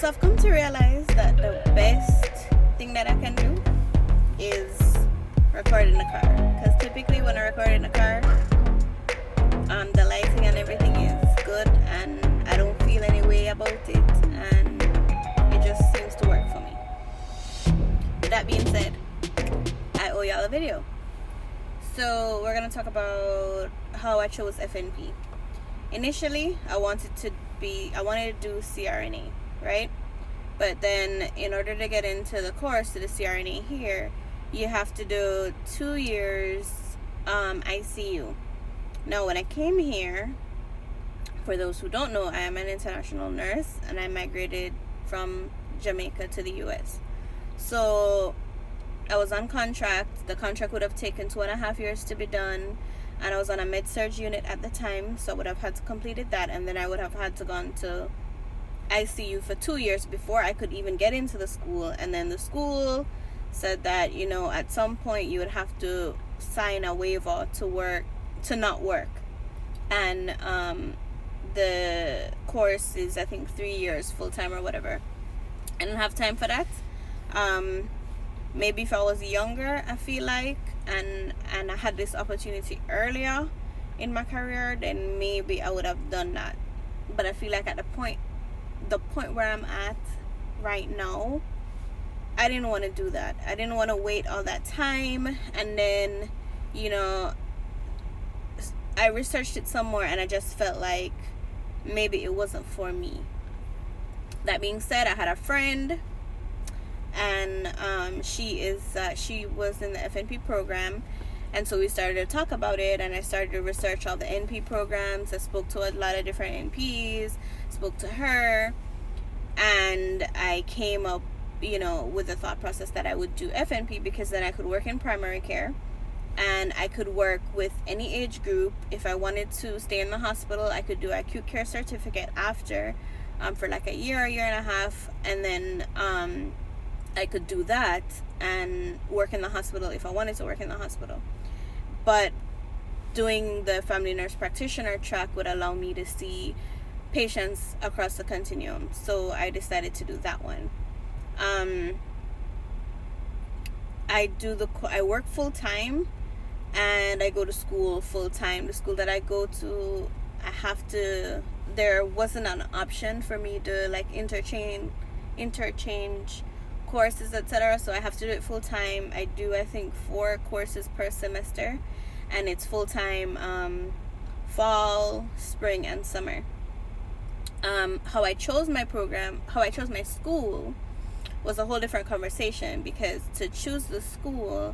So I've come to realize that the best thing that I can do is record in the car. Because typically when I record in the car, the lighting and everything is good, and I don't feel any way about it, and it just seems to work for me. With that being said, I owe y'all a video. So we're gonna talk about how I chose FNP. Initially, I wanted to do CRNA, right? But then in order to get into the course to the CRNA here, you have to do 2 years ICU. Now, when I came here, for those who don't know, I am an international nurse, and I migrated from Jamaica to the US. So I was on contract. The contract would have taken 2.5 years to be done, and I was on a med-surg unit at the time, so I would have had to complete that, and then I would have had to gone to ICU for 2 years before I could even get into the school. And then the school said that, at some point you would have to sign a waiver to not work, and the course is, I think, 3 years full-time or whatever. I didn't have time for that. Maybe if I was younger, I feel like, and I had this opportunity earlier in my career, then maybe I would have done that. But I feel like at the point where I'm at right now, I didn't want to do that. I didn't want to wait all that time, and then I researched it some more, and I just felt like maybe it wasn't for me. That being said, I had a friend, and she was in the FNP program, and so we started to talk about it, and I started to research all the NP programs. I spoke to a lot of different NPs, spoke to her, and I came up with the thought process that I would do FNP, because then I could work in primary care, and I could work with any age group. If I wanted to stay in the hospital, I could do acute care certificate after for like a year and a half, and then I could do that and work in the hospital if I wanted to work in the hospital. But doing the family nurse practitioner track would allow me to see patients across the continuum, so I decided to do that one. I work full-time, and I go to school full-time. The school that I go to, there wasn't an option for me to like interchange courses, etc. So I have to do it full-time. I do, I think, 4 courses per semester, and it's full-time fall, spring, and summer. How I chose my school was a whole different conversation, because to choose the school,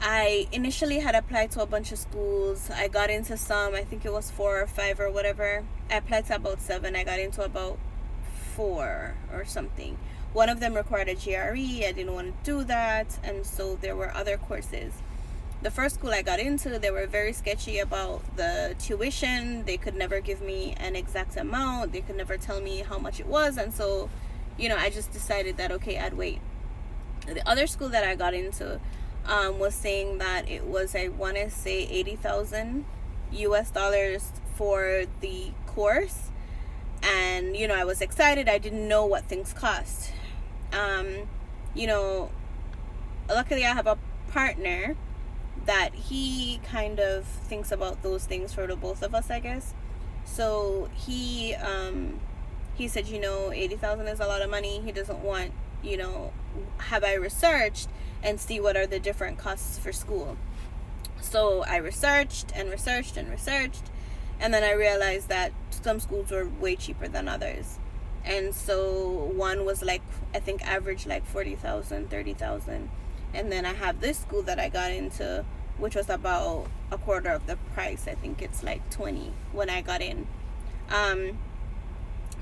I initially had applied to a bunch of schools. I got into some, I think it was 4 or 5 or whatever. I applied to about 7. I got into about 4 or something. One of them required a GRE. I didn't want to do that, and so there were other courses. The first school I got into, they were very sketchy about the tuition. They could never give me an exact amount. They could never tell me how much it was, and so I just decided that, okay, I'd wait. The other school that I got into was saying that it was, I want to say, $80,000 US for the course, and I was excited. I didn't know what things cost. Luckily I have a partner that he kind of thinks about those things for the both of us, I guess. So he said, $80,000 is a lot of money. He doesn't want, have I researched and see what are the different costs for school. So I researched, and then I realized that some schools were way cheaper than others. And so one was like, I think average like $40,000, $30,000. And then I have this school that I got into, which was about a quarter of the price. I think it's like $20,000 when I got in.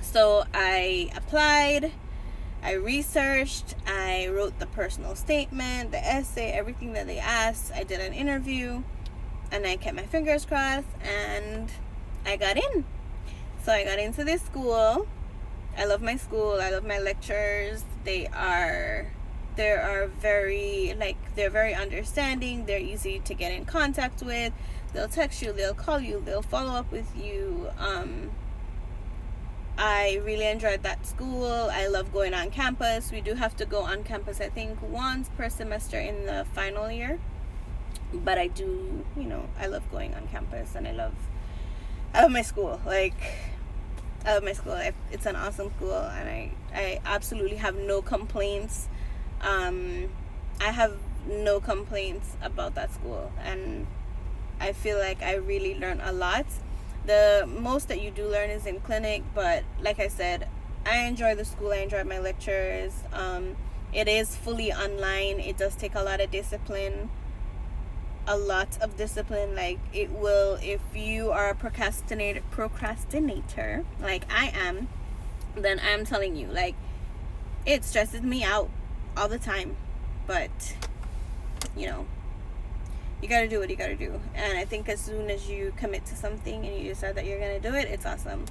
So I applied, I researched, I wrote the personal statement, the essay, everything that they asked. I did an interview, and I kept my fingers crossed, and I got in. So I got into this school. I love my school. I love my lecturers. They're very understanding. They're easy to get in contact with. They'll text you, they'll call you, they'll follow up with you. I really enjoyed that school. I love going on campus. We do have to go on campus, I think, once per semester in the final year. But I do, I love going on campus, and I love my school. Like, I love my school. It's an awesome school, and I absolutely have no complaints. I have no complaints about that school, and I feel like I really learned a lot. The most that you do learn is in clinic, but like I said, I enjoy the school. I enjoy my lectures. It is fully online. It does take a lot of discipline. Like, it will, if you are a procrastinator like I am, then I'm telling you, like, it stresses me out all the time. But you gotta do what you gotta do. And I think as soon as you commit to something and you decide that you're gonna do it, it's awesome.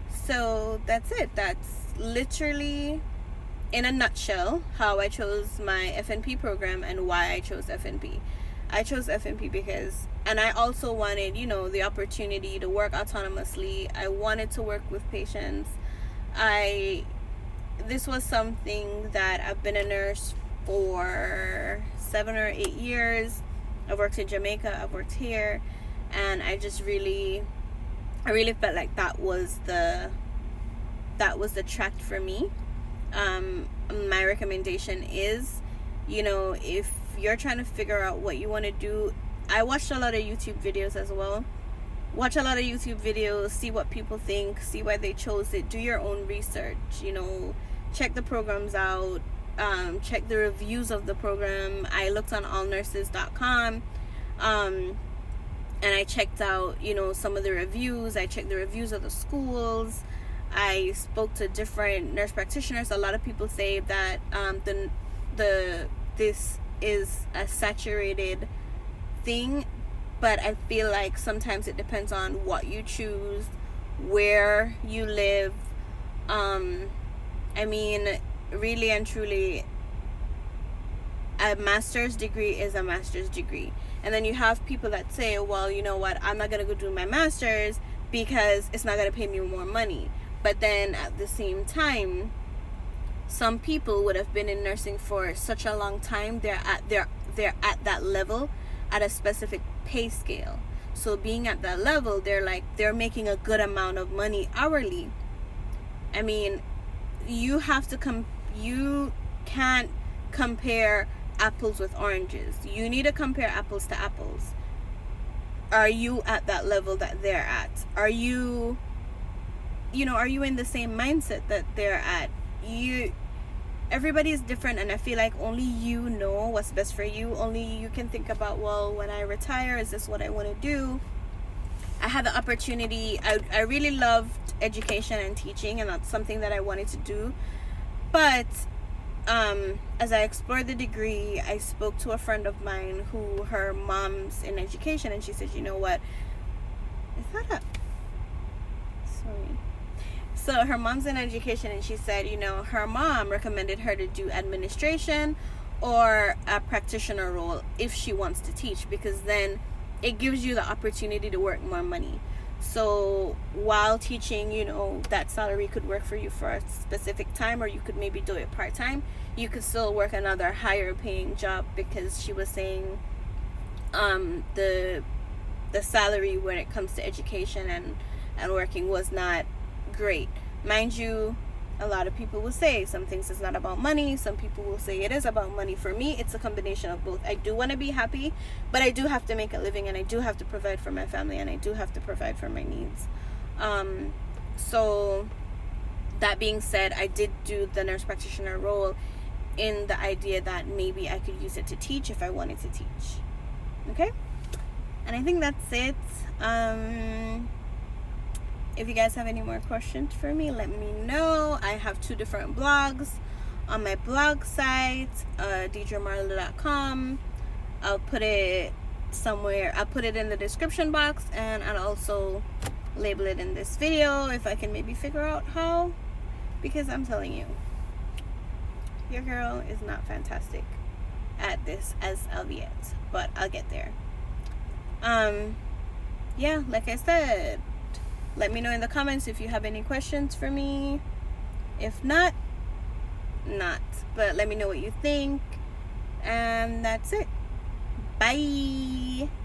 So that's it. That's literally, in a nutshell, how I chose my FNP program and why I chose FNP. I chose FNP because, and I also wanted, the opportunity to work autonomously. I wanted to work with patients. This was something that I've been a nurse for 7 or 8 years. I've worked in Jamaica, I've worked here, and I really felt like that was the track for me. My recommendation is, if you're trying to figure out what you want to do, I watched a lot of YouTube videos as well. Watch a lot of YouTube videos, see what people think, see why they chose it, do your own research, check the programs out, check the reviews of the program. I looked on allnurses.com, and I checked out, some of the reviews. I checked the reviews of the schools. I spoke to different nurse practitioners. A lot of people say that this is a saturated thing, but I feel like sometimes it depends on what you choose, where you live. Really and truly, a master's degree is a master's degree. And then you have people that say, well, you know what, I'm not going to go do my master's because it's not going to pay me more money. But then at the same time, some people would have been in nursing for such a long time, they're at that level at a specific pay scale. So being at that level, they're making a good amount of money hourly. You have to you can't compare apples with oranges. You need to compare apples to apples. Are you at that level that they're at? Are you in the same mindset that they're at? Everybody is different, and I feel like only you know what's best for you. Only you can think about, well, when I retire, is this what I want to do? I had the opportunity. I really loved education and teaching, and that's something that I wanted to do. But as I explored the degree, I spoke to a friend of mine who, her mom's in education, and she said, you know what? Is that sorry. So her mom's in education, and she said, her mom recommended her to do administration or a practitioner role if she wants to teach, because then it gives you the opportunity to work more money. So while teaching, that salary could work for you for a specific time, or you could maybe do it part-time. You could still work another higher paying job, because she was saying the salary when it comes to education and working was not great. Mind you, a lot of people will say some things is not about money. Some people will say it is about money. For me, it's a combination of both. I do want to be happy, but I do have to make a living, and I do have to provide for my family, and I do have to provide for my needs. So that being said, I did do the nurse practitioner role in the idea that maybe I could use it to teach if I wanted to teach. Okay? And I think that's it. If you guys have any more questions for me, let me know. I have 2 different blogs on my blog site, deidremarla.com. I'll put it somewhere. I'll put it in the description box, and I'll also label it in this video if I can maybe figure out how, because I'm telling you, your girl is not fantastic at this as of yet, but I'll get there. Yeah, like I said, Let me know in the comments if you have any questions for me. If not, but let me know what you think. And that's it. Bye.